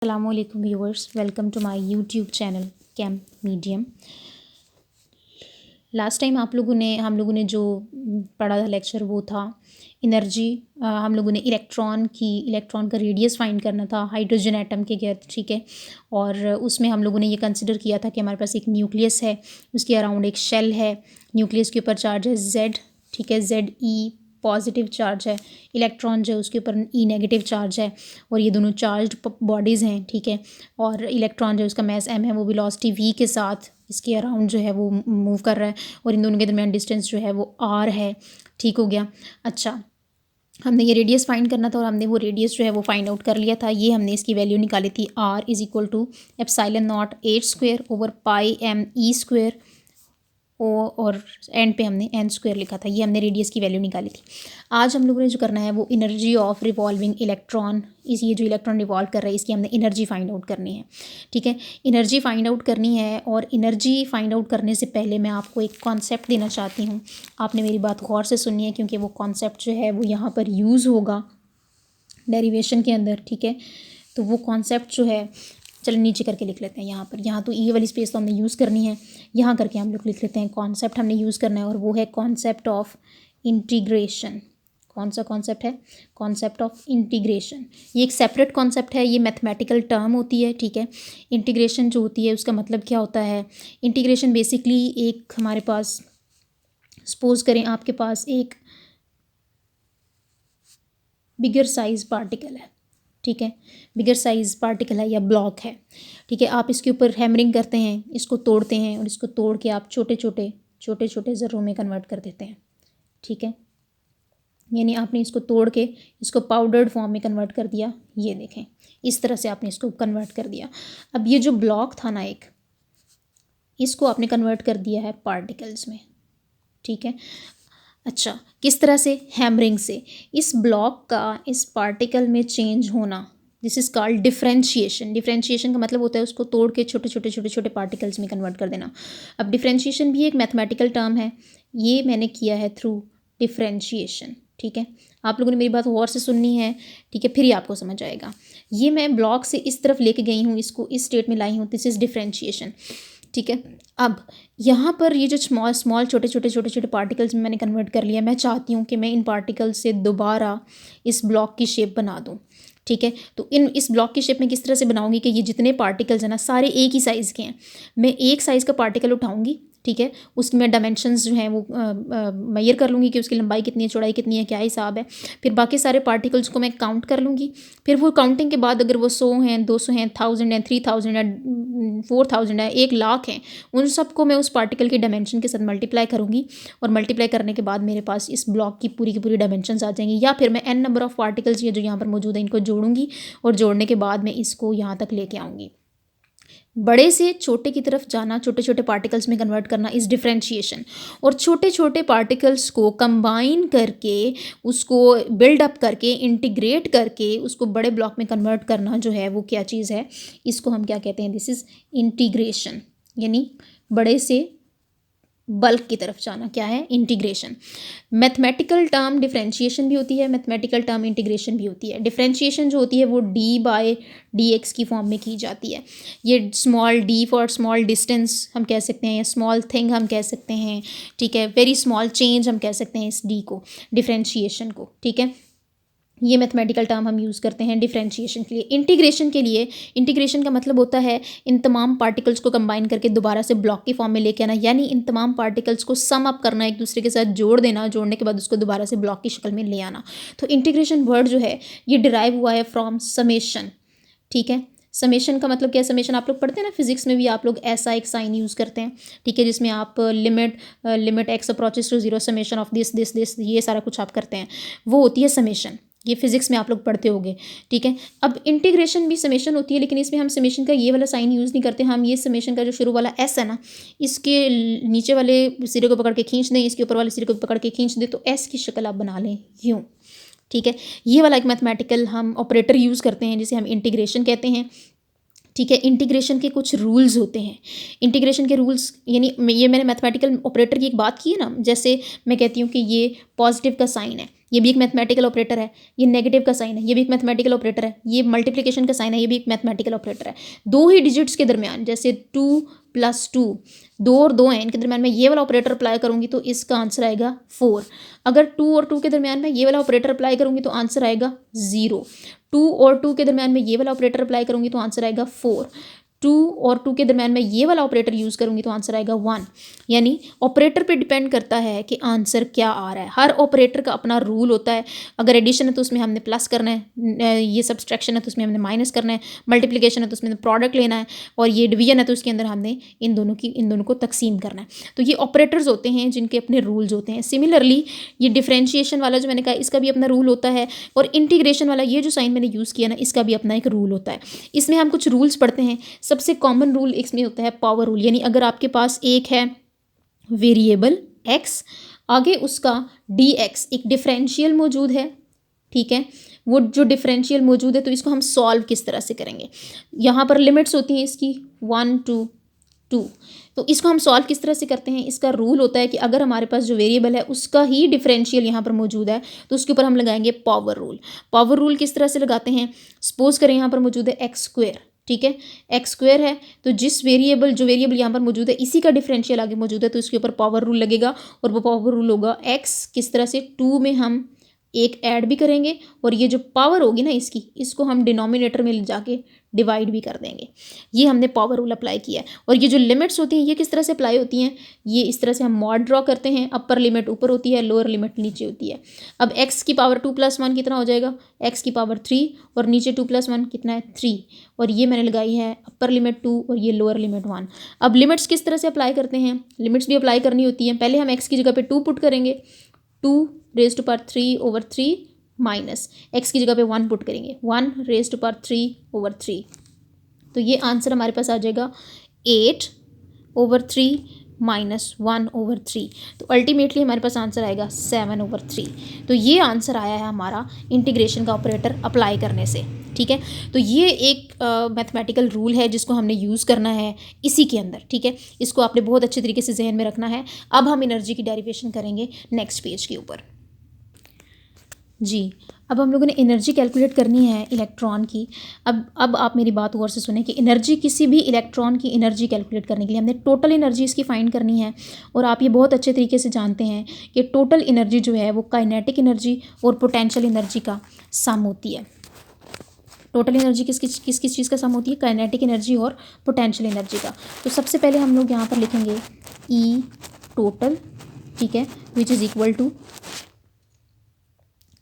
Assalamualaikum viewers, welcome to my YouTube channel Camp Medium। Last time हम लोगों ने जो पढ़ा था लेक्चर वो था एनर्जी। हम लोगों ने इलेक्ट्रॉन का रेडियस फाइंड करना था हाइड्रोजन एटम के गैर, ठीक है। और उसमें हम लोगों ने ये कंसिडर किया था कि हमारे पास एक न्यूक्लियस है, उसके अराउंड एक शेल है, न्यूक्लियस के ऊपर चार्ज है Z, ठीक है, ZE पॉजिटिव चार्ज है, इलेक्ट्रॉन जो है उसके ऊपर E नेगेटिव चार्ज है, और ये दोनों चार्ज्ड बॉडीज़ हैं, ठीक है। और इलेक्ट्रॉन जो है उसका मैस m है, वो वेलोसिटी v के साथ इसके अराउंड जो है वो मूव कर रहा है, और इन दोनों के दरमियान डिस्टेंस जो है वो r है, ठीक हो गया। अच्छा, हमने ये रेडियस फाइंड करना था और हमने वो रेडियस जो है वो फाइंड आउट कर लिया था। ये हमने इसकी वैल्यू निकाली थी r is equal to epsilon naught h square over pi m e square, और एंड पे हमने n स्क्वायर लिखा था। ये हमने रेडियस की वैल्यू निकाली थी। आज हम लोगों ने जो करना है वो एनर्जी ऑफ रिवॉल्विंग इलेक्ट्रॉन, ये जो इलेक्ट्रॉन रिवॉल्व कर रहा है इसकी हमने एनर्जी फाइंड आउट करनी है, ठीक है। एनर्जी फाइंड आउट करनी है, और एनर्जी फाइंड आउट करने से पहले मैं आपको एक कॉन्सेप्ट देना चाहती हूँ। आपने मेरी बात गौर से सुननी है, क्योंकि वो कॉन्सेप्ट जो है वो यहाँ पर यूज़ होगा डेरिवेशन के अंदर, ठीक है। तो वो कॉन्सेप्ट जो है, चलो नीचे करके लिख लेते हैं यहाँ पर। यहाँ तो ये वाली स्पेस तो हमने यूज़ करनी है, यहाँ करके हम लोग लिख लेते हैं कॉन्सेप्ट हमने यूज़ करना है, और वो है कॉन्सेप्ट ऑफ इंटीग्रेशन। कौन सा कॉन्सेप्ट है? Concept of integration. ये एक सेपरेट कॉन्सेप्ट है, ये मैथमेटिकल टर्म होती है, ठीक है। इंटीग्रेशन जो होती है उसका मतलब क्या होता है? इंटीग्रेशन बेसिकली एक हमारे पास, सपोज करें आपके पास एक बिगर साइज पार्टिकल है, ठीक है, बिगर साइज़ पार्टिकल है या ब्लॉक है, ठीक है। आप इसके ऊपर हैमरिंग करते हैं, इसको तोड़ते हैं, और इसको तोड़ के आप छोटे छोटे ज़र्रों में कन्वर्ट कर देते हैं, ठीक है। यानी आपने इसको तोड़ के इसको पाउडर्ड फॉर्म में कन्वर्ट कर दिया। ये देखें, इस तरह से आपने इसको कन्वर्ट कर दिया। अब ये जो ब्लॉक था ना एक, इसको आपने कन्वर्ट कर दिया है पार्टिकल्स में, ठीक है। अच्छा, किस तरह से? हैमरिंग से। इस ब्लॉक का इस पार्टिकल में चेंज होना, this is called differentiation. Differentiation का मतलब होता है उसको तोड़ के छोटे छोटे पार्टिकल्स में कन्वर्ट कर देना। अब डिफरेंशिएशन भी एक मैथमेटिकल टर्म है, ये मैंने किया है थ्रू डिफरेंशिएशन, ठीक है। आप लोगों ने मेरी बात गौर से सुननी है, ठीक है, फिर ही आपको समझ आएगा। ये मैं ब्लॉक से इस तरफ लेके गई हूँ, इसको इस स्टेट में लाई हूँ, दिस इज़ डिफरेंशिएशन, ठीक है। अब यहाँ पर ये जो स्मॉल छोटे पार्टिकल्स में मैंने कन्वर्ट कर लिया, मैं चाहती हूँ कि मैं इन पार्टिकल्स से दोबारा इस ब्लॉक की शेप बना दूँ, ठीक है। तो इस ब्लॉक की शेप में किस तरह से बनाऊँगी कि ये जितने पार्टिकल्स हैं ना सारे एक ही साइज़ के हैं। मैं एक साइज़ का पार्टिकल उठाऊँगी, ठीक है, उसकी मैं डायमेंशंस जो हैं वो मेजर कर लूँगी कि उसकी लंबाई कितनी है, चौड़ाई कितनी है, क्या हिसाब है। फिर बाकी सारे पार्टिकल्स को मैं काउंट कर लूँगी। फिर वो काउंटिंग के बाद अगर वो 100 हैं, 200 हैं, 1000 हैं, 3000 हैं, 4000 है, 1,00,000 हैं, उन सबको मैं उस पार्टिकल की डायमेंशन के साथ मल्टीप्लाई करूँगी, और मल्टीप्लाई करने के बाद मेरे पास इस ब्लॉक की पूरी डायमेंशंस आ जाएंगी। या फिर मैं n नंबर ऑफ़ पार्टिकल्स ये जो यहाँ पर मौजूद है इनको जोड़ूंगी, और जोड़ने के बाद मैं इसको यहाँ तक लेके आऊँगी। बड़े से छोटे की तरफ जाना, छोटे छोटे पार्टिकल्स में कन्वर्ट करना इस डिफरेंशिएशन, और छोटे छोटे पार्टिकल्स को कंबाइन करके उसको बिल्ड अप करके इंटीग्रेट करके उसको बड़े ब्लॉक में कन्वर्ट करना जो है वो क्या चीज़ है, इसको हम क्या कहते हैं? This is integration. यानी बड़े से बल्क की तरफ जाना क्या है? इंटीग्रेशन। मैथमेटिकल टर्म डिफरेंशिएशन भी होती है, मैथमेटिकल टर्म इंटीग्रेशन भी होती है। डिफरेंशिएशन जो होती है वो d/dx की फॉर्म में की जाती है। ये small d for small distance हम कह सकते हैं, या स्मॉल थिंग हम कह सकते हैं, ठीक है, वेरी स्मॉल चेंज हम कह सकते हैं इस d को, डिफरेंशिएशन को, ठीक है। ये मैथमेटिकल टर्म हम यूज़ करते हैं डिफरेंशिएशन के लिए। इंटीग्रेशन के लिए, इंटीग्रेशन का मतलब होता है इन तमाम पार्टिकल्स को कंबाइन करके दोबारा से ब्लॉक की फॉर्म में लेके आना, यानी इन तमाम पार्टिकल्स को सम अप करना, एक दूसरे के साथ जोड़ देना, जोड़ने के बाद उसको दोबारा से ब्लॉक की शक्ल में ले आना। तो इंटीग्रेशन वर्ड जो है ये डिराइव हुआ है फ्रॉम समेशन, ठीक है। समेशन का मतलब क्या है? समेशन आप लोग पढ़ते हैं ना फिजिक्स में भी, आप लोग ऐसा एक साइन यूज़ करते हैं, ठीक है, जिसमें आप limit x approaches to zero summation of this ये सारा कुछ आप करते हैं, वो होती है समेशन। ये फिजिक्स में आप लोग पढ़ते होंगे, ठीक है। अब इंटीग्रेशन भी समेशन होती है, लेकिन इसमें हम समेशन का ये वाला साइन यूज़ नहीं करते। हम ये समेशन का जो शुरू वाला एस है ना, इसके नीचे वाले सिरे को पकड़ के खींच दें, इसके ऊपर वाले सिरे को पकड़ के खींच दें, तो एस की शक्ल आप बना लें यूँ, ठीक है। ये वाला एक मैथमेटिकल हम ऑपरेटर यूज़ करते हैं जिसे हम इंटीग्रेशन कहते हैं, ठीक है। इंटीग्रेशन के कुछ रूल्स होते हैं। इंटीग्रेशन के रूल्स यानी ये मैंने मैथमेटिकल ऑपरेटर की एक बात की है ना, जैसे मैं कहती हूँ कि ये पॉजिटिव का साइन है, ये भी एक मैथमेटिकल ऑपरेटर है, ये नेगेटिव का साइन है, ये भी एक मैथमेटिकल ऑपरेटर है, ये मल्टीप्लिकेशन का साइन है, ये भी एक मैथमेटिकल ऑपरेटर है। दो ही डिजिट्स के दरमियान, जैसे 2+2, 2 और 2 हैं, इनके दरमियान मैं ये वाला ऑपरेटर अप्लाई करूँगी तो इसका आंसर आएगा 4। अगर 2 और 2 के दरमियान मैं ये वाला ऑपरेटर अप्लाई करूँगी तो आंसर आएगा 0। 2 और 2 के दरमियान में ये वाला ऑपरेटर अप्लाई करूँगी तो आंसर आएगा 4। 2 और 2 के दरमियान में ये वाला ऑपरेटर यूज़ करूँगी तो आंसर आएगा 1। यानी ऑपरेटर पे डिपेंड करता है कि आंसर क्या आ रहा है। हर ऑपरेटर का अपना रूल होता है। अगर एडिशन है तो उसमें हमने प्लस करना है, ये सब्सट्रैक्शन है तो उसमें हमने माइनस करना है, मल्टीप्लिकेशन है तो उसमें प्रोडक्ट लेना है, और ये डिवीजन है तो उसके अंदर हमने इन दोनों को तकसीम करना है। तो ये ऑपरेटर्स होते हैं जिनके अपने रूल्स होते हैं। सिमिलरली ये डिफरेंशिएशन वाला जो मैंने कहा, इसका भी अपना रूल होता है, और इंटीग्रेशन वाला ये जो साइन मैंने यूज़ किया ना, इसका भी अपना एक रूल होता है। इसमें हम कुछ रूल्स पढ़ते हैं। सबसे कॉमन रूल इसमें होता है पावर रूल, यानी अगर आपके पास एक है वेरिएबल x, आगे उसका dx एक डिफरेंशियल मौजूद है, ठीक है, वो जो डिफरेंशियल मौजूद है, तो इसको हम सॉल्व किस तरह से करेंगे। यहाँ पर लिमिट्स होती हैं इसकी 1 to 2, तो इसको हम सॉल्व किस तरह से करते हैं। इसका रूल होता है कि अगर हमारे पास जो वेरिएबल है उसका ही डिफरेंशियल यहाँ पर मौजूद है तो उसके ऊपर हम लगाएंगे पावर रूल। पावर रूल किस तरह से लगाते हैं, सपोज करें यहाँ पर मौजूद है x², ठीक है, x² है, तो जो वेरिएबल यहाँ पर मौजूद है इसी का डिफरेंशियल आगे मौजूद है, तो इसके ऊपर पावर रूल लगेगा, और वो पावर रूल होगा x किस तरह से 2 में हम एक ऐड भी करेंगे, और ये जो पावर होगी ना इसको हम डिनोमिनेटर में ले जाके डिवाइड भी कर देंगे। ये हमने पावर रूल अप्लाई किया है। और ये जो लिमिट्स होती हैं ये किस तरह से अप्लाई होती हैं, ये इस तरह से हम मॉड ड्रॉ करते हैं। अपर लिमिट ऊपर होती है, लोअर लिमिट नीचे होती है। अब x की पावर 2 + 1 कितना हो जाएगा, x की पावर 3, और नीचे 2 + 1 कितना है 3, और ये मैंने लगाई है अपर लिमिट 2 और ये लोअर लिमिट 1। अब लिमिट्स किस तरह से अप्लाई करते हैं, लिमिट्स भी अप्लाई करनी होती हैं। पहले हम x की जगह पे 2 पुट करेंगे, 2⁻³ माइनस x की जगह पे 1 पुट करेंगे, 1⁻³ तो ये आंसर हमारे पास आ जाएगा 8/3 माइनस 1/3, तो अल्टीमेटली हमारे पास आंसर आएगा 7/3। तो ये आंसर आया है हमारा इंटीग्रेशन का ऑपरेटर अप्लाई करने से, ठीक है। तो ये एक मैथमेटिकल रूल है जिसको हमने यूज़ करना है इसी के अंदर, ठीक है। इसको आपने बहुत अच्छे तरीके से जहन में रखना है। अब हम एनर्जी की डेरिवेशन करेंगे नेक्स्ट पेज के ऊपर जी। अब हम लोगों ने एनर्जी कैलकुलेट करनी है इलेक्ट्रॉन की। अब आप मेरी बात गौर से सुने कि एनर्जी, किसी भी इलेक्ट्रॉन की एनर्जी कैलकुलेट करने के लिए हमने टोटल एनर्जी इसकी फाइंड करनी है। और आप ये बहुत अच्छे तरीके से जानते हैं कि टोटल एनर्जी जो है वो काइनेटिक एनर्जी और पोटेंशियल एनर्जी का सम होती है। टोटल एनर्जी किस किस चीज़ का सम होती है, काइनेटिक एनर्जी और पोटेंशियल एनर्जी का। तो सबसे पहले हम लोग यहाँ पर लिखेंगे ई टोटल, ठीक है, विच इज़ इक्वल टू,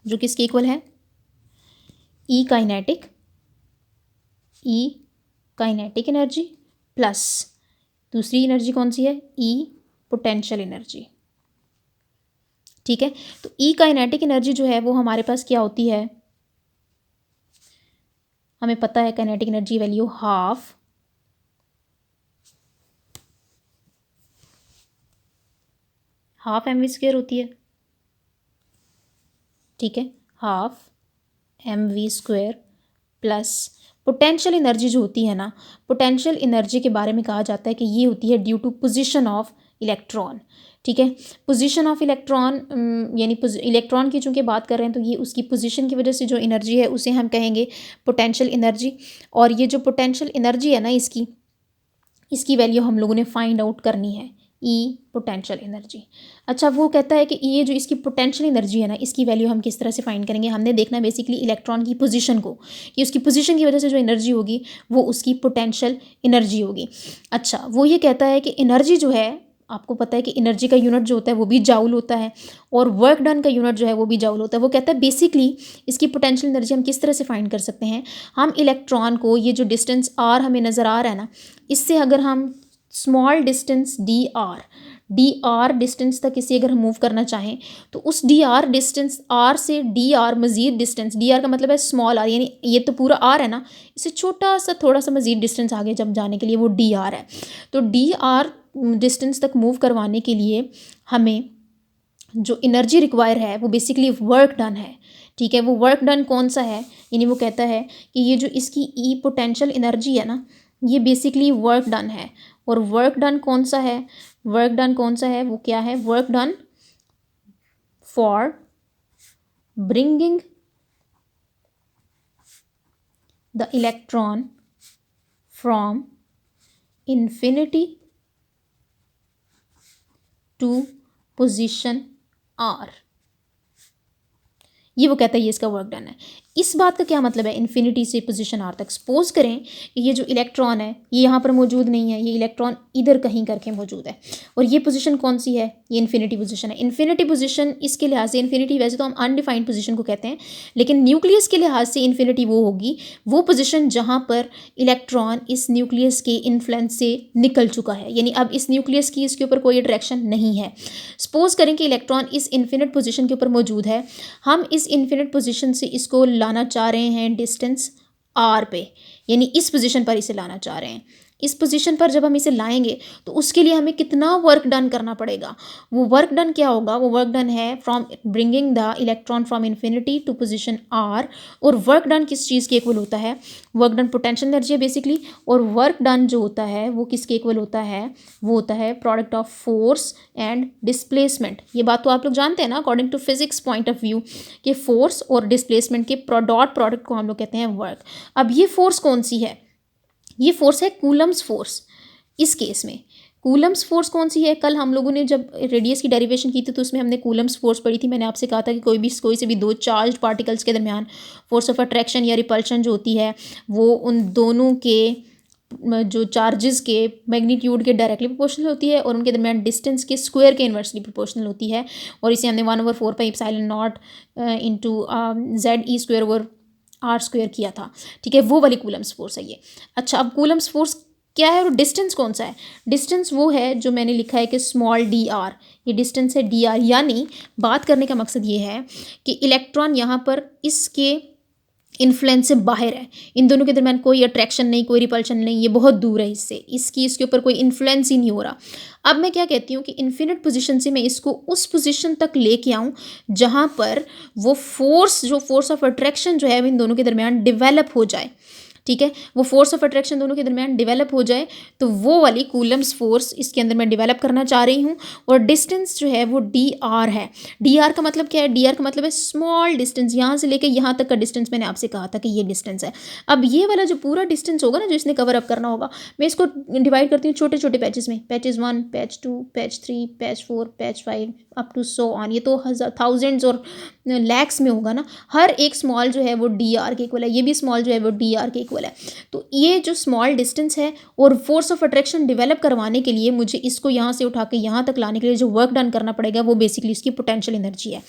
जो किसके इक्वल है, ई काइनेटिक एनर्जी प्लस दूसरी एनर्जी कौन सी है, ई पोटेंशियल एनर्जी, ठीक है। तो ई काइनेटिक एनर्जी जो है वो हमारे पास क्या होती है, हमें पता है kinetic energy value half mv² होती है, ठीक है, half mv² plus potential energy जो होती है ना, पोटेंशियल एनर्जी के बारे में कहा जाता है कि ये होती है due to position of electron, ठीक है। पोजीशन ऑफ इलेक्ट्रॉन यानी इलेक्ट्रॉन की चूँकि बात कर रहे हैं तो ये उसकी पोजीशन की वजह से जो एनर्जी है उसे हम कहेंगे पोटेंशियल एनर्जी। और ये जो पोटेंशियल एनर्जी है ना, इसकी वैल्यू हम लोगों ने फाइंड आउट करनी है, ई पोटेंशियल एनर्जी। अच्छा, वो कहता है कि ये जो इसकी पोटेंशियल एनर्जी है ना, इसकी वैल्यू हम किस तरह से फाइंड करेंगे। हमने देखना है बेसिकली इलेक्ट्रॉन की पोजीशन को, कि उसकी पोजीशन की वजह से जो एनर्जी होगी वो उसकी पोटेंशियल एनर्जी होगी। अच्छा, वो ये कहता है कि एनर्जी जो है, आपको पता है कि एनर्जी का यूनिट जो होता है वो भी जाउल होता है, और वर्क डन का यूनिट जो है वो भी जाउल होता है। वो कहता है बेसिकली इसकी पोटेंशियल एनर्जी हम किस तरह से फाइंड कर सकते हैं। हम इलेक्ट्रॉन को, ये जो डिस्टेंस r हमें नज़र आ रहा है ना, इससे अगर हम small distance D R distance तक इसे अगर हम मूव करना चाहें तो उस डी आर डिस्टेंस, आर से डी आर मज़ीद डिस्टेंस, डी आर का मतलब है स्मॉल आर, यानी ये तो पूरा आर है ना, इससे छोटा सा थोड़ा सा मज़ीद डिस्टेंस आगे जब जाने के लिए वो डी आर है। तो डी आर डिस्टेंस तक मूव करवाने के लिए हमें जो एनर्जी रिक्वायर है वो बेसिकली वर्क डन है, ठीक है। वो वर्क डन कौन सा है, यानी वो कहता है कि ये जो इसकी ई पोटेंशियल एनर्जी है ना, ये बेसिकली वर्क डन है। और वर्क डन कौन सा है, वो क्या है, work done for bringing the electron from infinity to position r। ये वो कहता है ये इसका वर्क डन है। इस बात का क्या मतलब है, इन्फिनिटी से पोजीशन आर तक। सपोज करें कि ये जो इलेक्ट्रॉन है ये यहाँ पर मौजूद नहीं है, ये इलेक्ट्रॉन इधर कहीं करके मौजूद है, और ये पोजीशन कौन सी है, ये इन्फिनिटी पोजीशन है। इन्फिनिटी पोजीशन इसके लिहाज से, इन्फिनिटी वैसे तो हम अनडिफाइंड पोजीशन को कहते हैं, लेकिन न्यूक्लियस के लिहाज से इन्फिनिटी वो होगी, वो पोजीशन जहाँ पर इलेक्ट्रॉन इस न्यूक्लियस के इन्फ्लुएंस से निकल चुका है, यानी अब इस न्यूक्लियस की इसके ऊपर कोई अट्रैक्शन नहीं है। सपोज करें कि इलेक्ट्रॉन इस इन्फिनिट पोजीशन के ऊपर मौजूद है, हम इस इन्फिनिट पोजीशन से इसको लाना चाह रहे हैं डिस्टेंस आर पे, यानी इस पोजीशन पर इसे लाना चाह रहे हैं। इस पोजीशन पर जब हम इसे लाएंगे तो उसके लिए हमें कितना वर्क डन करना पड़ेगा, वो वर्क डन क्या होगा, वो वर्क डन है from bringing the electron from infinity to position r. और वर्क डन किस चीज़ के इक्वल होता है, वर्क डन पोटेंशियल एनर्जी है बेसिकली, और वर्क डन जो होता है वो किसके इक्वल होता है, वो होता है product of force and displacement. ये बात तो आप लोग जानते हैं ना, according to physics point of view, कि फोर्स और डिस्प्लेसमेंट के डॉट प्रोडक्ट को हम लोग कहते हैं वर्क। अब ये फोर्स कौन सी है, ये फोर्स है कूलम्स फोर्स। इस केस में कूलम्स फोर्स कौन सी है, कल हम लोगों ने जब रेडियस की डेरिवेशन की थी तो उसमें हमने कूलम्स फोर्स पढ़ी थी। मैंने आपसे कहा था कि कोई से भी दो चार्ज पार्टिकल्स के दरमियान फोर्स ऑफ अट्रैक्शन या रिपल्शन जो होती है वो उन दोनों के जो चार्जेस के मैग्नीट्यूड के डायरेक्टली प्रोपोर्शनल होती है और उनके दरमियान डिस्टेंस के स्क्वायर के इन्वर्सली प्रोपोर्शनल होती है। और इसे हमने 1/4πε0 इंटू ZE² किया था, ठीक है, वो वाली कूलम्स फोर्स है ये। अच्छा, अब कूलम्स फोर्स क्या है और डिस्टेंस कौन सा है, डिस्टेंस वो है जो मैंने लिखा है कि स्मॉल dr, ये डिस्टेंस है dr। यानी बात करने का मकसद ये है कि इलेक्ट्रॉन यहाँ पर इसके इन्फ्लुएंस से बाहर है, इन दोनों के दरमियान कोई अट्रैक्शन नहीं, कोई रिपल्शन नहीं, ये बहुत दूर है इससे, इसके ऊपर कोई इन्फ्लुएंस ही नहीं हो रहा। अब मैं क्या कहती हूँ कि इन्फिनिट पोजीशन से मैं इसको उस पोजीशन तक लेके आऊँ जहाँ पर वो फोर्स ऑफ अट्रैक्शन जो है इन दोनों के दरमियान डिवेलप हो जाए, ठीक है, वो फोर्स ऑफ अट्रैक्शन दोनों के दरमियान डेवलप हो जाए, तो वो वाली कूलम्स फोर्स इसके अंदर मैं डेवलप करना चाह रही हूँ। और डिस्टेंस जो है वो dr है। dr का मतलब क्या है, dr का मतलब है स्मॉल डिस्टेंस, यहाँ से लेकर यहाँ तक का डिस्टेंस मैंने आपसे कहा था कि ये डिस्टेंस है। अब ये वाला जो पूरा डिस्टेंस होगा ना जो इसने कवर अप करना होगा, मैं इसको डिवाइड करती हूँ छोटे छोटे पैचेस में, patches 1, patch 2, patch 3, patch 4, patch 5 up to so on. ये तो थाउजेंड्स और लैक्स में होगा ना, हर एक स्मॉल जो है वो dr के इक्वल है, ये भी स्मॉल जो है वो dr के इक्वल है। तो ये जो स्मॉल डिस्टेंस है और फोर्स ऑफ अट्रैक्शन डेवलप करवाने के लिए मुझे इसको यहाँ से उठा के यहाँ तक लाने के लिए जो वर्क डन करना पड़ेगा वो बेसिकली इसकी पोटेंशियल एनर्जी है,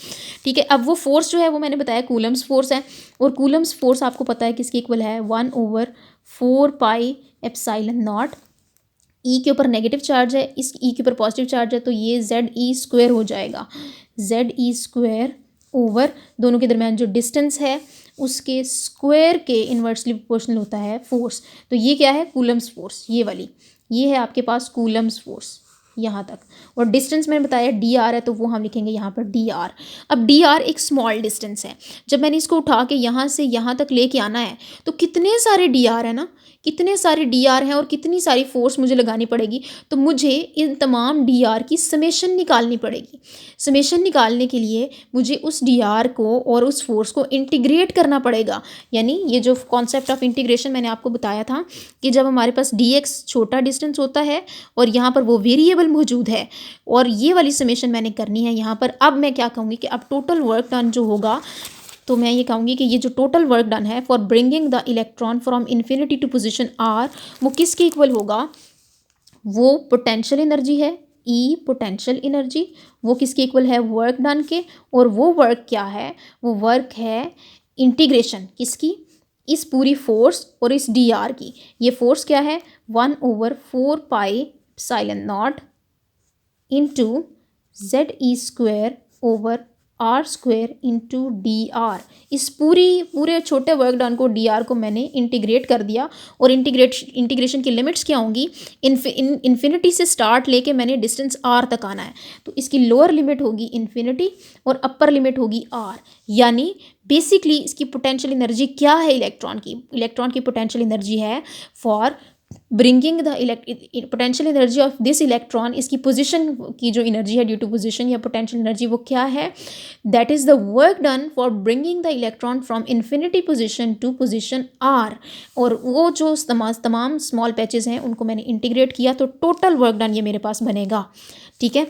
ठीक है। अब वो फोर्स जो है वो मैंने बताया कूलम्स फोर्स है, और कूलम्स फोर्स आपको पता है किसके इक्वल है, 1/4πε0। ई के ऊपर नेगेटिव चार्ज है, इस ई के ऊपर पॉजिटिव चार्ज है, तो ये ZE² हो जाएगा, ZE² ओवर दोनों के दरमियान जो डिस्टेंस है उसके स्क्वायर के इन्वर्सली प्रोपोर्शनल होता है फोर्स। तो ये क्या है, कूलम्स फोर्स, ये वाली, ये है आपके पास कूलम्स फोर्स यहाँ तक। और डिस्टेंस मैंने बताया dr है, तो वो हम लिखेंगे यहाँ पर dr। अब dr एक स्मॉल डिस्टेंस है, जब मैंने इसको उठा के यहाँ से यहाँ तक लेके आना है तो कितने सारे dr है ना, कितने सारे dr हैं और कितनी सारी फोर्स मुझे लगानी पड़ेगी, तो मुझे इन तमाम dr की समेशन निकालनी पड़ेगी। समेशन निकालने के लिए मुझे उस dr को और उस फोर्स को इंटीग्रेट करना पड़ेगा। यानी ये जो कॉन्सेप्ट ऑफ इंटीग्रेशन मैंने आपको बताया था कि जब हमारे पास dx छोटा डिस्टेंस होता है और यहाँ पर वो वेरिएबल मौजूद है और ये वाली समेशन मैंने करनी है यहाँ पर। अब मैं क्या कहूँगी कि अब टोटल वर्क डन जो होगा, तो मैं ये कहूँगी कि ये जो टोटल वर्क डन है for bringing the electron from infinity to position r, वो किसके इक्वल होगा, वो पोटेंशियल एनर्जी है, ई पोटेंशियल एनर्जी, वो किसके इक्वल है, वर्क डन के। और वो वर्क क्या है, वो वर्क है इंटीग्रेशन किसकी, इस पूरी फोर्स और इस dr की। ये फोर्स क्या है, 1/4πε0 into ZE² over r² into dr। इस पूरे छोटे वर्क डन को dr को मैंने इंटीग्रेट कर दिया। और इंटीग्रेशन की लिमिट्स क्या होंगी, इन्फिनिटी से स्टार्ट लेके मैंने डिस्टेंस r तक आना है, तो इसकी लोअर लिमिट होगी इन्फिनिटी और अपर लिमिट होगी r। यानी बेसिकली इसकी पोटेंशियल एनर्जी क्या है इलेक्ट्रॉन की पोटेंशियल एनर्जी है for bringing the potential energy of this electron, इसकी पोजीशन की जो एनर्जी है ड्यू टू पोजीशन या पोटेंशियल एनर्जी, वो क्या है, that is the work done for bringing the electron from infinity position to position r. और वो जो तमाम स्मॉल पैचेस हैं उनको मैंने इंटीग्रेट किया तो टोटल वर्क डन ये मेरे पास बनेगा। ठीक है,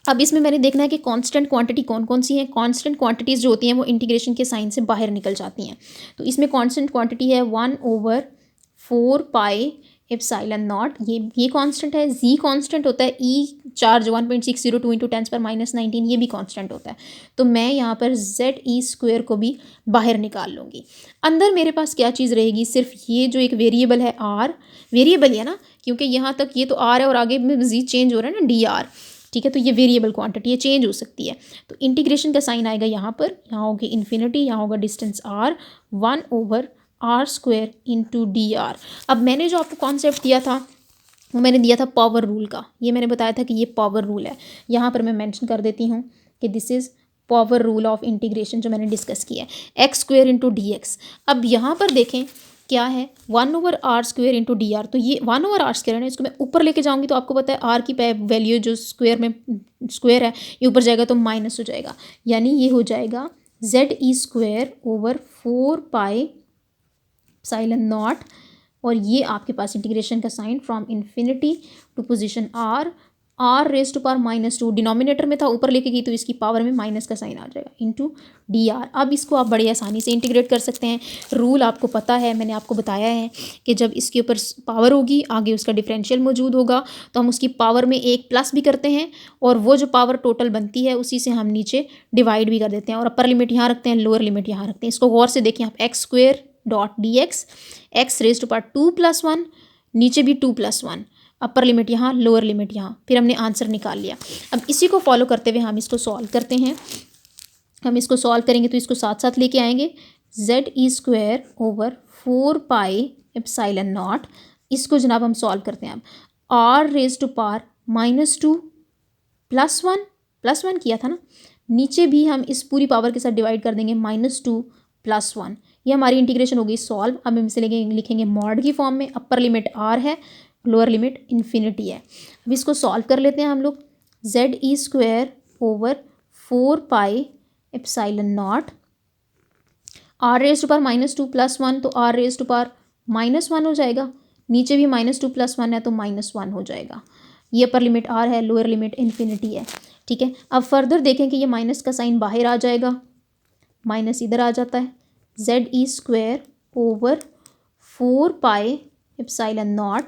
अब इसमें मैंने देखना है कि कांस्टेंट क्वांटिटी कौन कौन सी हैं। कांस्टेंट क्वांटिटीज़ जो होती हैं वो इंटीग्रेशन के साइन से बाहर निकल जाती हैं। तो इसमें कांस्टेंट क्वांटिटी है 1/4 पाई एप्सिलॉन नॉट, ये कांस्टेंट है। जी कांस्टेंट होता है, ई चार्ज 1.602 × 10⁻19 ये भी कांस्टेंट होता है। तो मैं यहाँ पर ZE² को भी बाहर निकाल लूँगी। अंदर मेरे पास क्या चीज़ रहेगी, सिर्फ ये जो एक वेरिएबल है R, वेरिएबल है ना, क्योंकि यहाँ तक ये तो R है और आगे में जी चेंज हो रहा है ना, DR। ठीक है, तो ये वेरिएबल क्वांटिटी है, चेंज हो सकती है। तो इंटीग्रेशन का साइन आएगा यहाँ पर, यहाँ होगी इन्फिनिटी, यहाँ होगा डिस्टेंस R, 1/R² × DR। अब मैंने जो आपको कॉन्सेप्ट दिया था वो मैंने दिया था पावर रूल का। ये मैंने बताया था कि ये पावर रूल है। यहाँ पर मैं मेंशन कर देती हूँ कि this is power rule of integration जो मैंने डिस्कस किया है, x² × dx। अब यहाँ पर देखें क्या है, 1/R² × dr। तो ये 1/R² है ना, इसको मैं ऊपर लेके जाऊँगी तो आपको पता है R की वैल्यू जो स्क्वायर में स्क्वायर है ये ऊपर जाएगा तो माइनस हो जाएगा, यानी ये हो जाएगा ZE²/4 पाई एप्सिलॉन नॉट। और ये आपके पास इंटीग्रेशन का sign from infinity to position R⁻⁻2 denominator में था, ऊपर लेके गई तो इसकी पावर में माइनस का साइन आ जाएगा इंटू DR। अब इसको आप बड़ी आसानी से इंटीग्रेट कर सकते हैं। रूल आपको पता है, मैंने आपको बताया है कि जब इसके ऊपर पावर होगी आगे उसका डिफरेंशियल मौजूद होगा तो हम उसकी पावर में एक प्लस भी करते हैं और वो जो पावर टोटल बनती है उसी से हम नीचे डिवाइड भी कर देते हैं और अपर लिमिट यहाँ रखते हैं, लोअर लिमिट यहाँ रखते हैं। इसको गौर से देखें आप, x² x⁻² 2+1, नीचे भी 2+1, अपर लिमिट यहाँ, लोअर लिमिट यहाँ, फिर हमने आंसर निकाल लिया। अब इसी को फॉलो करते हुए हम इसको सॉल्व करते हैं। हम इसको सॉल्व करेंगे तो इसको साथ साथ लेके आएंगे, ZE²/4 पाई एप्सिलॉन नॉट। इसको जनाब हम सॉल्व करते हैं। अब R⁻² +1 किया था ना, नीचे भी हम इस पूरी पावर के साथ डिवाइड कर देंगे, -2 + 1। ये हमारी इंटीग्रेशन हो गई सॉल्व। अब हम इसे लिखेंगे मॉड की फॉर्म में, अपर लिमिट R है, लोअर लिमिट इन्फिनिटी है। अब इसको सॉल्व कर लेते हैं हम लोग। ZE²/4 pi epsilon not, R⁻² -2 + 1 तो R⁻−1 हो जाएगा, नीचे भी -2 + 1 है तो -1 हो जाएगा। ये अपर लिमिट R है, लोअर लिमिट इन्फिनिटी है। ठीक है, अब फर्दर देखें कि ये माइनस का साइन बाहर आ जाएगा, माइनस इधर आ जाता है। ZE²/4 पाई एप्सिलॉन नॉट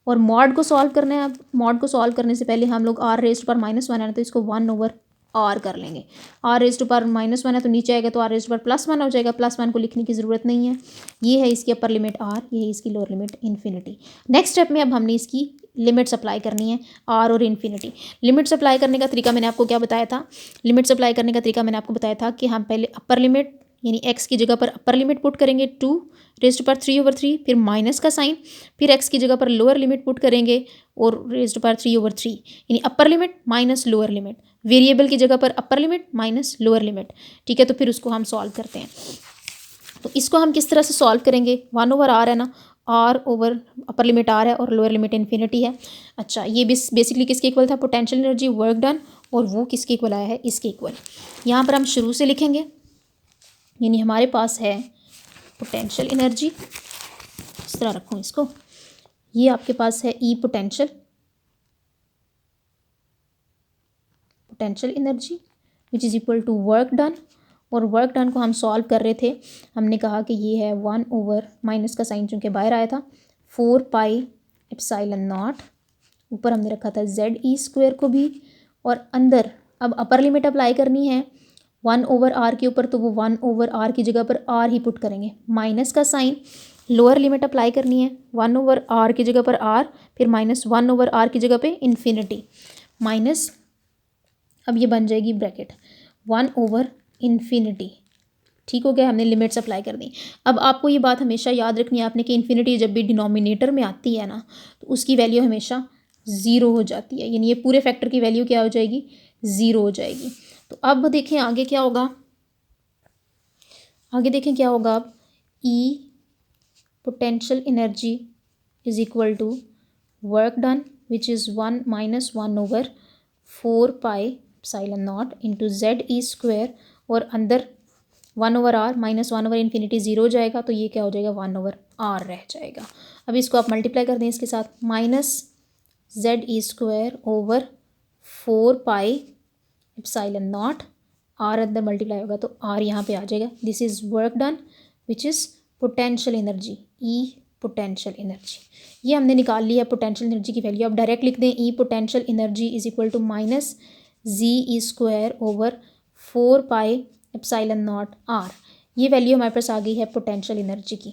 और मॉड को सॉल्व करना है। अब मॉड को सॉल्व करने से पहले हम लोग R⁻−1 है तो इसको 1/R कर लेंगे। R⁻−1 है तो नीचे आएगा तो R⁻+1 हो जाएगा, +1 को लिखने की ज़रूरत नहीं है। ये है इसकी अपर लिमिट R, ये है इसकी lower limit infinity. Next step में अब हमने इसकी लिमिट्स अप्लाई करनी है, R और इन्फिनिटी। लिमिट्स अप्लाई करने का तरीका मैंने आपको क्या बताया था, लिमिट्स अप्लाई करने का तरीका मैंने आपको बताया था कि हम पहले अपर लिमिट यानी x की जगह पर अपर लिमिट पुट करेंगे 2⁻³ फिर माइनस का साइन, फिर x की जगह पर लोअर लिमिट पुट करेंगे और 3/3 यानी upper limit minus lower limit, variable की जगह पर upper limit minus lower limit. ठीक है, तो फिर उसको हम सॉल्व करते हैं। तो इसको हम किस तरह से सॉल्व करेंगे, 1/R है ना, R over upper limit R है और लोअर लिमिट इन्फिनिटी है। अच्छा, ये बेसिकली किसके इक्वल था, पोटेंशियल एनर्जी वर्क डन, और वो किसके इक्वल आया है, इसके इक्वल। यहाँ पर हम शुरू से लिखेंगे, यानी हमारे पास है पोटेंशियल एनर्जी, इस तरह रखूँ इसको, ये आपके पास है E potential energy which is equal to work done. और वर्क डन को हम सॉल्व कर रहे थे, हमने कहा कि ये है 1/ माइनस का साइन चूँकि बाहर आया था, 4 पाई एप्सिलॉन नॉट, ऊपर हमने रखा था ZE² को भी, और अंदर अब अपर लिमिट अप्लाई करनी है 1/R के ऊपर, तो वो 1/R की जगह पर R ही पुट करेंगे, माइनस का साइन, लोअर लिमिट अप्लाई करनी है 1/R की जगह पर R, फिर -1/R की जगह पे इन्फिनिटी, माइनस, अब ये बन जाएगी ब्रैकेट 1/इन्फिनिटी। ठीक हो गया, हमने लिमिट्स अप्लाई कर दी। अब आपको ये बात हमेशा याद रखनी है आपने कि इन्फिनिटी जब भी डिनोमिनेटर में आती है ना तो उसकी वैल्यू हमेशा 0 हो जाती है, यानी ये पूरे फैक्टर की वैल्यू क्या हो जाएगी, 0 हो जाएगी। तो अब देखें आगे क्या होगा, आगे देखें क्या होगा। अब E potential energy is equal to work done which is 1 minus 1/4 pi epsilon naught into Z E square, और अंदर 1/r माइनस 1/∞ 0 हो जाएगा, तो ये क्या हो जाएगा 1/r रह जाएगा। अब इसको आप मल्टीप्लाई कर दें इसके साथ, minus Z E square over 4 pi epsilon naught, R अंदर मल्टीप्लाई होगा तो आर यहाँ पे आ जाएगा। This is work done which is potential energy, E potential energy, ये हमने निकाल लिया पोटेंशियल एनर्जी की वैल्यू। अब डायरेक्ट लिख दें E potential energy is equal to minus Z E square over 4 pi epsilon naught are. ये वैल्यू हमारे पास आ गई है पोटेंशियल एनर्जी की।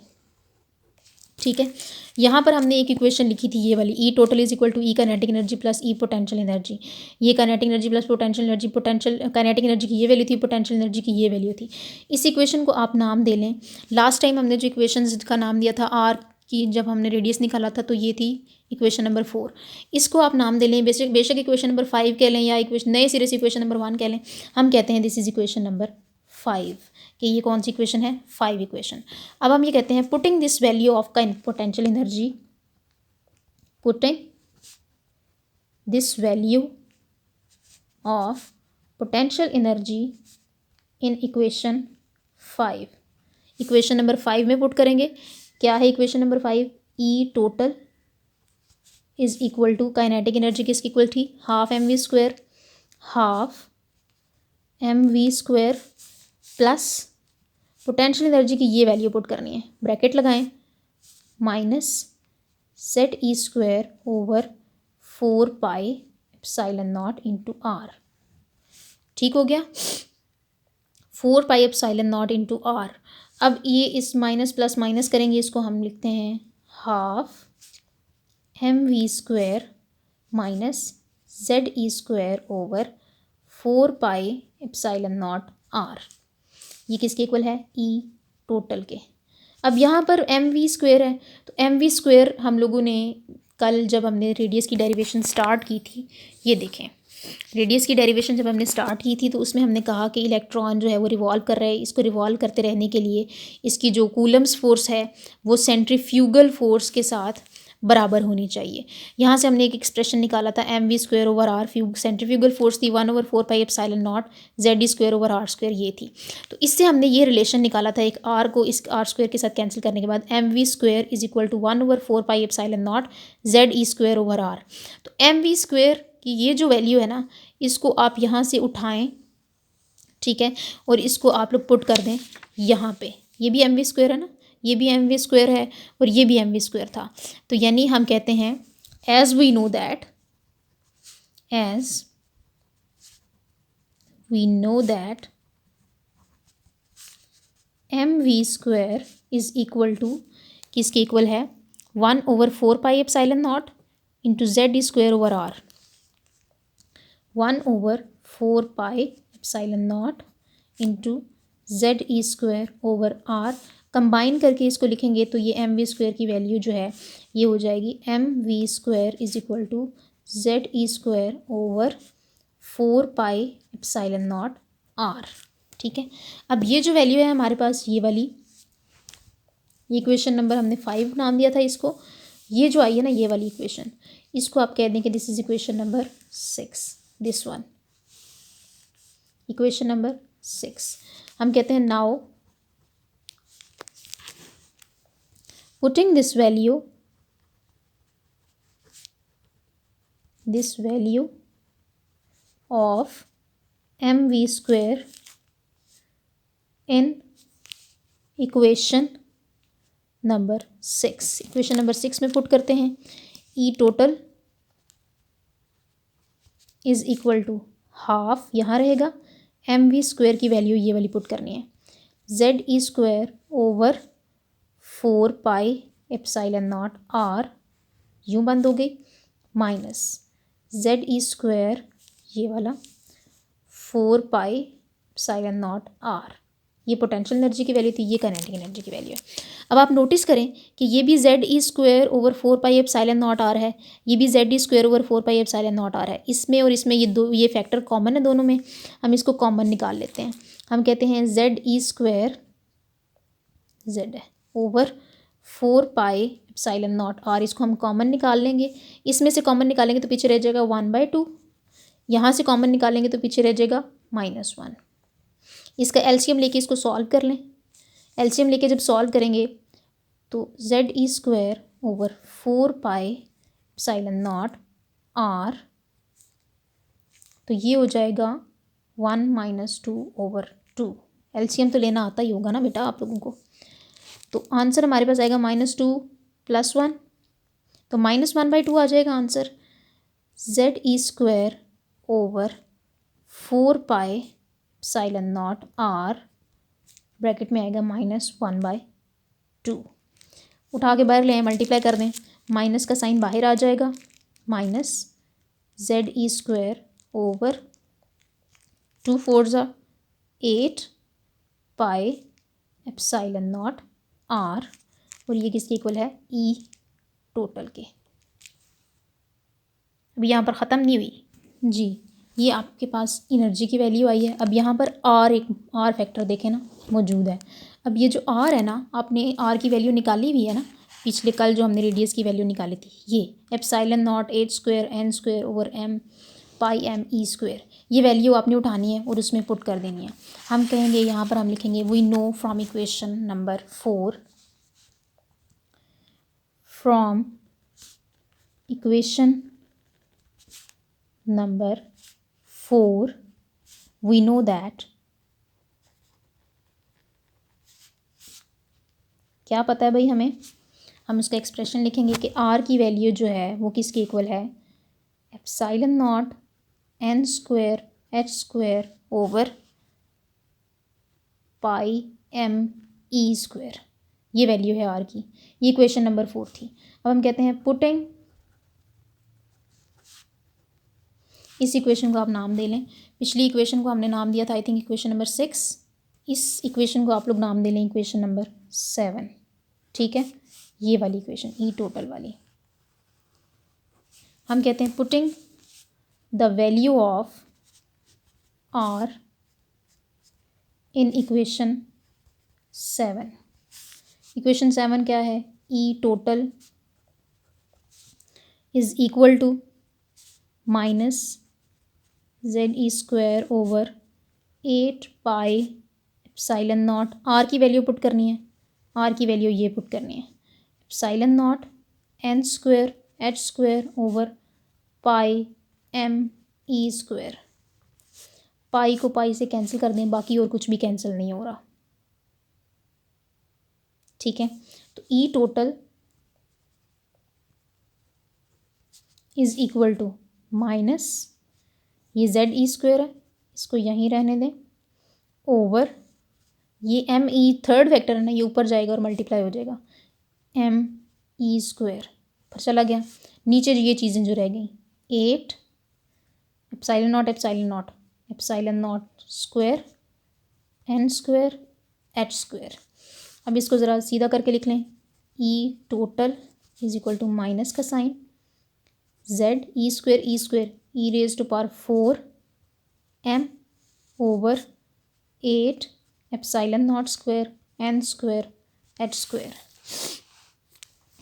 ठीक है, यहाँ पर हमने एक इक्वेशन लिखी थी ये वाली, E total is equal to E kinetic energy plus E potential energy. ये kinetic energy plus potential energy, potential kinetic energy की ये वैल्यू थी, पोटेंशियल एनर्जी की ये वैल्यू थी। इस इक्वेशन को आप नाम दे लें। लास्ट टाइम हमने जो इक्वेशन का नाम दिया था आर की, जब हमने रेडियस निकाला था, तो ये थी इक्वेशन नंबर 4। इसको आप नाम दे लें, बेशक इक्वेशन नंबर 5 कह लें या इक्वेशन नए सिरे से इक्वेशन नंबर 1 कह लें। हम कहते हैं दिस इज इक्वेशन नंबर 5, कि ये कौन सी इक्वेशन है, 5 इक्वेशन। अब हम ये कहते हैं putting this value of potential energy, putting this value of potential energy in equation 5। Equation number 5 में पुट करेंगे। क्या है equation number 5? E total is equal to kinetic energy किसकी इक्वल थी, half m we square, half m we square plus potential energy की ये value put करनी है, ब्रैकेट लगाएं, minus Z E square over 4 pi epsilon naught into are. ठीक हो गया, 4 pi epsilon naught into r. अब ये इस माइनस प्लस माइनस करेंगे, इसको हम लिखते हैं half m we square minus Z E square over 4 pi epsilon naught are. ये किसके इक्वल है, ई टोटल के। अब यहाँ पर एम वी स्क्वायर है, तो एम वी स्क्वायर हम लोगों ने कल जब हमने रेडियस की डेरिवेशन स्टार्ट की थी, ये देखें रेडियस की डेरिवेशन जब हमने स्टार्ट की थी तो उसमें हमने कहा कि इलेक्ट्रॉन जो है वो रिवॉल्व कर रहा है। इसको रिवॉल्व करते रहने के लिए इसकी जो कूलम्स फोर्स है वो सेंट्रीफ्यूगल फोर्स के साथ बराबर होनी चाहिए। यहाँ से हमने एक एक्सप्रेशन निकाला था m we square over r, centrifugal force थी 1/4 pi epsilon naught Z E square over r square, ये थी। तो इससे हमने ये रिलेशन निकाला था, एक आर को इस आर स्क्वायर के साथ कैंसिल करने के बाद m we square is equal to 1/4 pi epsilon naught Z E square over r. तो एम वी स्क्वायर की ये जो वैल्यू है ना, इसको आप यहाँ से उठाएं, ठीक है, और इसको आप लोग पुट कर दें यहाँ पे। ये भी एम वी स्क्वायर है ना, ये भी एम वी स्क्वायर है और ये भी एम वी स्क्वायर था। तो यानी हम कहते हैं as we know that m we square is equal to किसके इक्वल है, 1/4 pi epsilon naught into Z E square over r. 1/4 pi epsilon naught into Z E square over r. Combine करके इसको लिखेंगे तो ये एम वी स्क्वायर की value जो है ये हो जाएगी m we square is equal to Z E square over 4 pi epsilon naught r. ठीक है, अब ये जो वैल्यू है हमारे पास ये वाली, ये इक्वेशन नंबर हमने 5 नाम दिया था इसको, ये जो आई है ना ये वाली इक्वेशन, इसको आप कह दें कि this is equation number 6, this one equation number 6। हम कहते हैं now putting this value of M we square in equation number 6। Equation number 6 में पुट करते हैं, E total is equal to half यहाँ रहेगा, एम वी स्क्वायर की value ये वाली पुट करनी है, Z E square over 4 pi epsilon naught R, यूँ बंद हो गई, माइनस जेड ई स्क्वायर ये वाला 4 पाई एप्सिलॉन नॉट आर। ये पोटेंशियल एनर्जी की वैल्यू थी, ये काइनेटिक एनर्जी की वैल्यू है। अब आप नोटिस करें कि ये भी Z E square over 4 pi epsilon naught r है, ये भी Z E square over 4 pi epsilon naught r है। इसमें और इसमें ये फैक्टर कॉमन है दोनों में, हम इसको कॉमन निकाल लेते हैं। हम कहते हैं जेड ई स्क्वायर जेड है over 4 pi epsilon naught r. इसको हम कॉमन निकाल लेंगे, इसमें से कॉमन निकालेंगे तो पीछे रह जाएगा 1/2, यहाँ से कॉमन निकालेंगे तो पीछे रह जाएगा -1। इसका एलसीएम लेके इसको सॉल्व कर लें। एलसीएम लेके जब सॉल्व करेंगे तो ZE² over 4 pi epsilon naught r, तो ये हो जाएगा 1 - 2/2। एलसीएम तो लेना आता ही होगा ना बेटा आप लोगों को। तो आंसर हमारे पास आएगा -2 + 1, तो -1/2 आ जाएगा answer. ZE² over 4 pi epsilon naught r, bracket में आएगा -1/2। उठा के बाहर ले आए, मल्टीप्लाई कर दें, माइनस का साइन बाहर आ जाएगा, माइनस ZE² ओवर 2 4 ज़ा 8 पाई एप्सिलॉन नॉट आर, और ये किसके इक्वल है, ई टोटल के। अब यहाँ पर ख़त्म नहीं हुई जी, ये आपके पास एनर्जी की वैल्यू आई है। अब यहाँ पर आर, एक आर फैक्टर देखें ना मौजूद है। अब ये जो आर है ना, आपने आर की वैल्यू निकाली हुई है ना, पिछले कल जो हमने रेडियस की वैल्यू निकाली थी, ये epsilon not h² n² over m pi m e², ये वैल्यू आपने उठानी है और उसमें पुट कर देनी है। हम कहेंगे यहाँ पर हम लिखेंगे we know from equation number 4, from equation number 4 we know that, क्या पता है भाई हमें, हम उसका एक्सप्रेशन लिखेंगे कि आर की वैल्यू जो है वो किसके इक्वल है, epsilon naught n² h² over pi m e², ये वैल्यू है आर की। ये इक्वेशन नंबर 4 थी। अब हम कहते हैं पुटिंग, इस इक्वेशन को आप नाम दे लें, पिछली इक्वेशन को हमने नाम दिया था आई थिंक इक्वेशन नंबर 6, इस इक्वेशन को आप लोग नाम दे लें इक्वेशन नंबर 7, ठीक है, ये वाली इक्वेशन ई टोटल वाली। हम कहते हैं putting the value of R in equation 7। Equation 7 क्या है, E total is equal to minus ZE² over 8 pi epsilon naught, R की वैल्यू पुट करनी है, आर की वैल्यू ये पुट करनी है, epsilon naught n² h² over pi m e²। Pi को पाई से कैंसिल कर दें, बाकी और कुछ भी कैंसिल नहीं हो रहा, ठीक है। तो E total is equal to minus, ये ZE² है, इसको यहीं रहने दें, ओवर ये ME थर्ड वेक्टर है ना, ये ऊपर जाएगा और मल्टीप्लाई हो जाएगा, ME² पर चला गया, नीचे ये चीज़ें जो रह गई 8 epsilon naught epsilon naught epsilon naught square n² h²। अब इसको ज़रा सीधा करके लिख लें, E total is equal to minus का sign ZE² e raise to power 4 m over 8 epsilon naught square n² h²।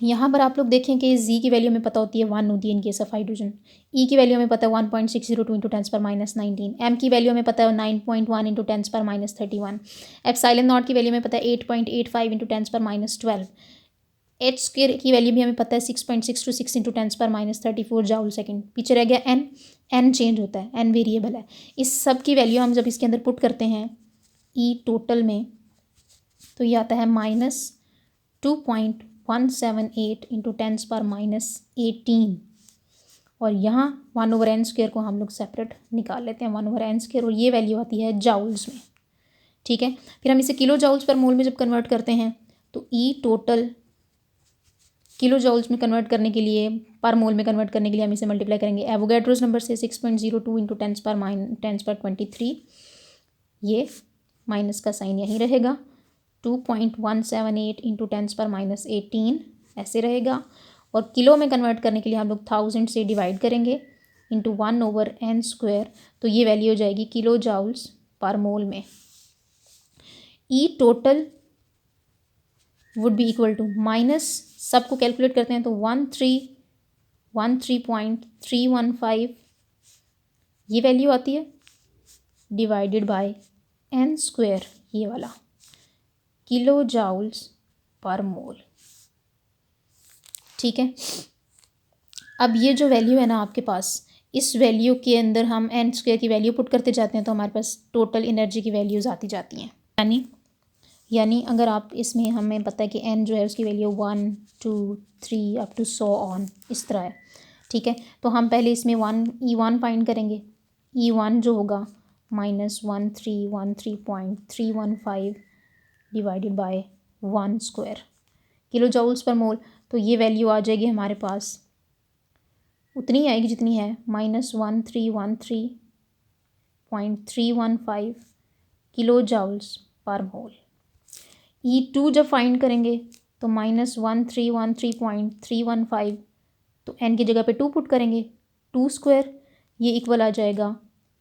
यहाँ पर आप लोग देखें कि जी की वैल्यू हमें पता होती है 1 होती है इन केस ऑफ हाइड्रोजन, ई की वैल्यू हमें पता है 1.602 इंटू 10⁻19, एम की वैल्यू हमें पता है 9.1 इंटू 10⁻31, एप्सिलॉन नॉट की वैल्यू हमें पता है 8.85 इंटू 10⁻12, एच की वैल्यू भी हमें पता है 6.626 इंटू 10⁻34 जूल सेकंड। पीछे रह गया एन, एन चेंज होता है, एन वेरिएबल है। इस सब की वैल्यू हम जब इसके अंदर पुट करते हैं ई टोटल में, तो ये आता है -2.178 इंटू 10⁻18, और यहाँ 1/n² को हम लोग सेपरेट निकाल लेते हैं 1/n², और ये वैल्यू आती है जाउल्स में, ठीक है। फिर हम इसे किलो जाउल्स पर मोल में जब कन्वर्ट करते हैं तो ई टोटल किलो जाउल्स में कन्वर्ट करने के लिए, पर मोल में कन्वर्ट करने के लिए हम इसे मल्टीप्लाई करेंगे एवोगैड्रोस नंबर से 6.02 इंटू 10⁻23, ये माइनस का साइन यहीं रहेगा, 2.178 इंटू 10⁻18 ऐसे रहेगा, और किलो में कन्वर्ट करने के लिए हम लोग 1000 से डिवाइड करेंगे इंटू 1/n², तो ये वैल्यू हो जाएगी किलो जाउल्स पर मोल में। E total would be equal to सबको कैलकुलेट करते हैं तो 1313.315 ये वैल्यू आती है, डिवाइडेड बाय n स्क्वायर ये वाला, किलो जाउल्स पर मोल। ठीक है, अब ये जो वैल्यू है ना आपके पास, इस वैल्यू के अंदर हम n स्क्वायर की वैल्यू पुट करते जाते हैं तो हमारे पास टोटल एनर्जी की वैल्यूज़ आती जाती हैं। यानी अगर आप इसमें, हमें पता है कि n जो है उसकी value 1 2 3 up to so on इस तरह है। ठीक है, तो हम पहले इसमें E1 फाइंड करेंगे। E1 जो होगा -1313.315 divided by 1 square kilo joules per मोल। तो ये वैल्यू आ जाएगी हमारे पास, उतनी आएगी जितनी है, -1313.315 किलो जाउल्स पर मोल। E2 जब फाइंड करेंगे तो -1313.315, तो n की जगह पे 2 पुट करेंगे, 2 स्क्वायर, ये इक्वल आ जाएगा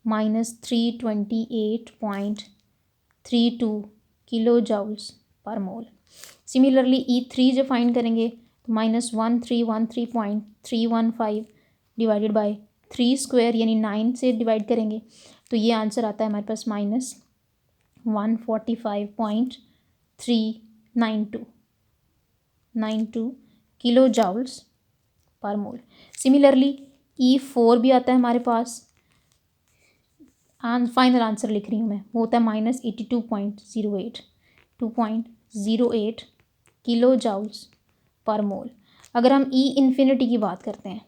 -328.32 किलो जाउल्स पर मोल। सिमिलरली E3 जब फाइंड करेंगे तो -1313.315 डिवाइडेड बाय 3 स्क्वायर, यानी 9 से डिवाइड करेंगे तो ये आंसर आता है हमारे पास -145.392 किलो जाउल्स पर मोल। सिमिलरली E4 भी आता है हमारे पास, फाइनल आंसर लिख रही हूँ मैं, वो होता है -82.08 किलो जाउल्स पर मोल। अगर हम E इन्फिनिटी की बात करते हैं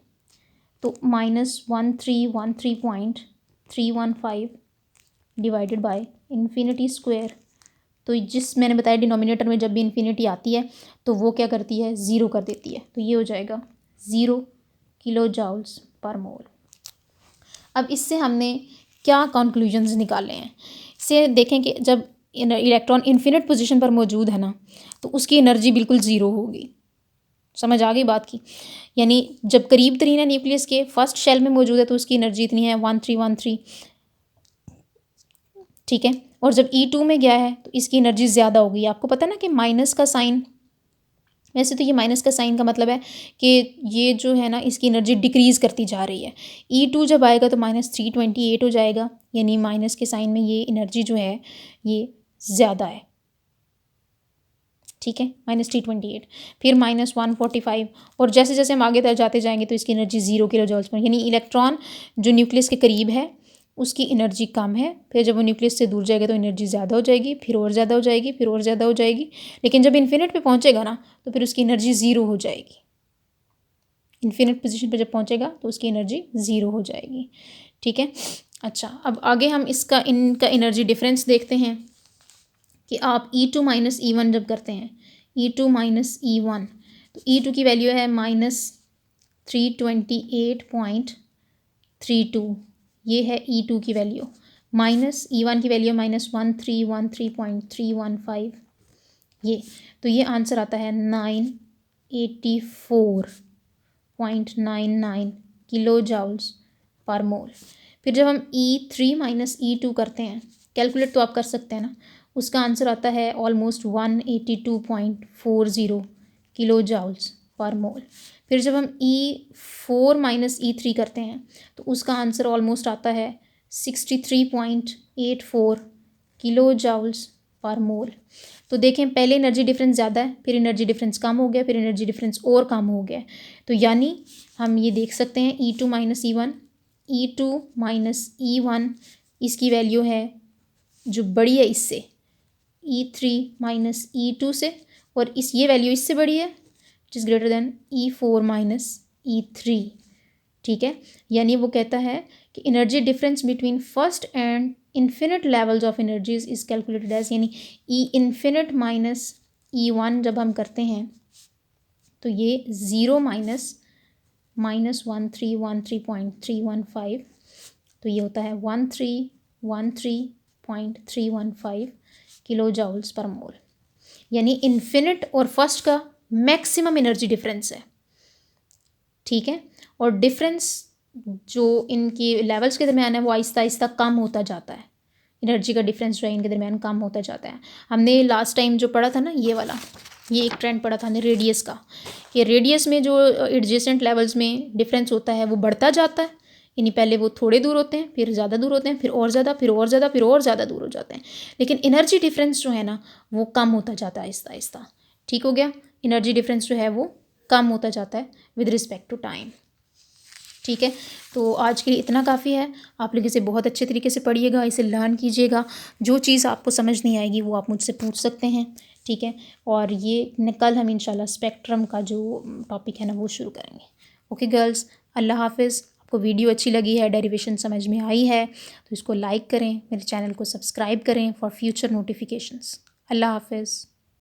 तो -1313.315 डिवाइडेड बाय इन्फिनिटी स्क्वायर। तो जिस मैंने बताया डिनोमिनेटर में जब भी इन्फिनिटी आती है तो वो क्या करती है, ज़ीरो कर देती है, तो ये हो जाएगा 0 किलो जाउल्स पर मोल। अब इससे हमने क्या कंक्लूजन्स निकाले हैं, इससे देखें कि जब इलेक्ट्रॉन इन्फिनिट पोजीशन पर मौजूद है ना तो उसकी एनर्जी बिल्कुल ज़ीरो होगी। समझ आ गई बात की? यानी जब करीब तरीन है न्यूक्लियस के, फर्स्ट शेल में मौजूद है, तो उसकी एनर्जी इतनी है 1313। ठीक है, और जब E2 में गया है तो इसकी एनर्जी ज़्यादा होगी। आपको पता है ना कि माइनस का साइन, वैसे तो ये माइनस का साइन का मतलब है कि ये जो है ना इसकी एनर्जी डिक्रीज़ करती जा रही है। E2 जब आएगा तो -328 हो जाएगा, यानी माइनस के साइन में ये एनर्जी जो है ये ज़्यादा है। ठीक है, -328, फिर -145, और जैसे जैसे हम आगे तक जाते जाएंगे तो इसकी एनर्जी 0 किलो जूल्स पर, यानी इलेक्ट्रॉन जो न्यूक्लियस के करीब है उसकी एनर्जी कम है, फिर जब वो न्यूक्लियस से दूर जाएगा तो एनर्जी ज़्यादा हो जाएगी, फिर और ज़्यादा हो जाएगी, फिर और ज़्यादा हो जाएगी, लेकिन जब इन्फिनिट पे पहुंचेगा ना तो फिर उसकी एनर्जी 0 हो जाएगी। इन्फिनिट पोजीशन पे जब पहुंचेगा तो उसकी एनर्जी 0 हो जाएगी। ठीक है, अच्छा, अब आगे हम इनका एनर्जी डिफरेंस देखते हैं कि आप E2 माइनस E1 जब करते हैं, E2 माइनस E1, तो E2 की वैल्यू है -328.32, ये है E2 की वैल्यू, माइनस E1 की वैल्यू -1313.315, ये, तो ये आंसर आता है 984.99 किलो जाउल्स पर मोल। फिर जब हम E3 माइनस E2 करते हैं, कैलकुलेट तो आप कर सकते हैं ना, उसका आंसर आता है ऑलमोस्ट 182.40 किलो जाउल्स पर मोल। फिर जब हम E4 माइनस E3 करते हैं तो उसका आंसर ऑलमोस्ट आता है 63.84 किलो जाउल्स पर मोल। तो देखें, पहले एनर्जी डिफरेंस ज़्यादा है, फिर एनर्जी डिफरेंस कम हो गया, फिर एनर्जी डिफरेंस और कम हो गया। तो यानी हम ये देख सकते हैं E2 minus E1, E2 minus E1 इसकी वैल्यू है जो बड़ी है इससे, E3 माइनस E2 से, और ये वैल्यू इससे बड़ी है, which is greater than E4 minus E3। ठीक है, यानी वो कहता है कि energy difference between first and infinite levels of energies is calculated as, यानी E इन्फिनिट माइनस E1 जब हम करते हैं तो ये 0 -1313.315, तो ये होता है 1313.315 किलो जाउल्स पर मोल। यानी इन्फिनिट और फर्स्ट का मैक्सिमम एनर्जी डिफरेंस है। ठीक है, और डिफरेंस जो इनकी लेवल्स के दरमियान है वो आहिस्ता आहिस्ता कम होता जाता है, एनर्जी का डिफरेंस जो है इनके दरमियान कम होता जाता है। हमने लास्ट टाइम जो पढ़ा था ना ये वाला, ये एक ट्रेंड पड़ा था हमने रेडियस का, कि रेडियस में जो एडजेसेंट लेवल्स में डिफरेंस होता है वो बढ़ता जाता है, यानी पहले वो थोड़े दूर होते हैं, फिर ज़्यादा दूर होते हैं, फिर और ज़्यादा, फिर और ज़्यादा, फिर और ज़्यादा दूर हो जाते हैं। लेकिन एनर्जी डिफरेंस जो है ना वो कम होता जाता है आहिस्ता आहिस्ता। ठीक हो गया, एनर्जी डिफरेंस जो है वो कम होता जाता है विद रिस्पेक्ट टू टाइम। ठीक है, तो आज के लिए इतना काफ़ी है। आप लोग इसे बहुत अच्छे तरीके से पढ़िएगा, इसे लर्न कीजिएगा। जो चीज़ आपको समझ नहीं आएगी वो आप मुझसे पूछ सकते हैं। ठीक है, और ये कल हम इंशाल्लाह स्पेक्ट्रम का जो टॉपिक है ना वो शुरू करेंगे। ओके गर्ल्स, अल्लाह हाफिज़। आपको वीडियो अच्छी लगी है, डेरिवेशन समझ में आई है तो इसको लाइक करें, मेरे चैनल को सब्सक्राइब करें फॉर फ्यूचर नोटिफिकेशंस। अल्लाह हाफिज़।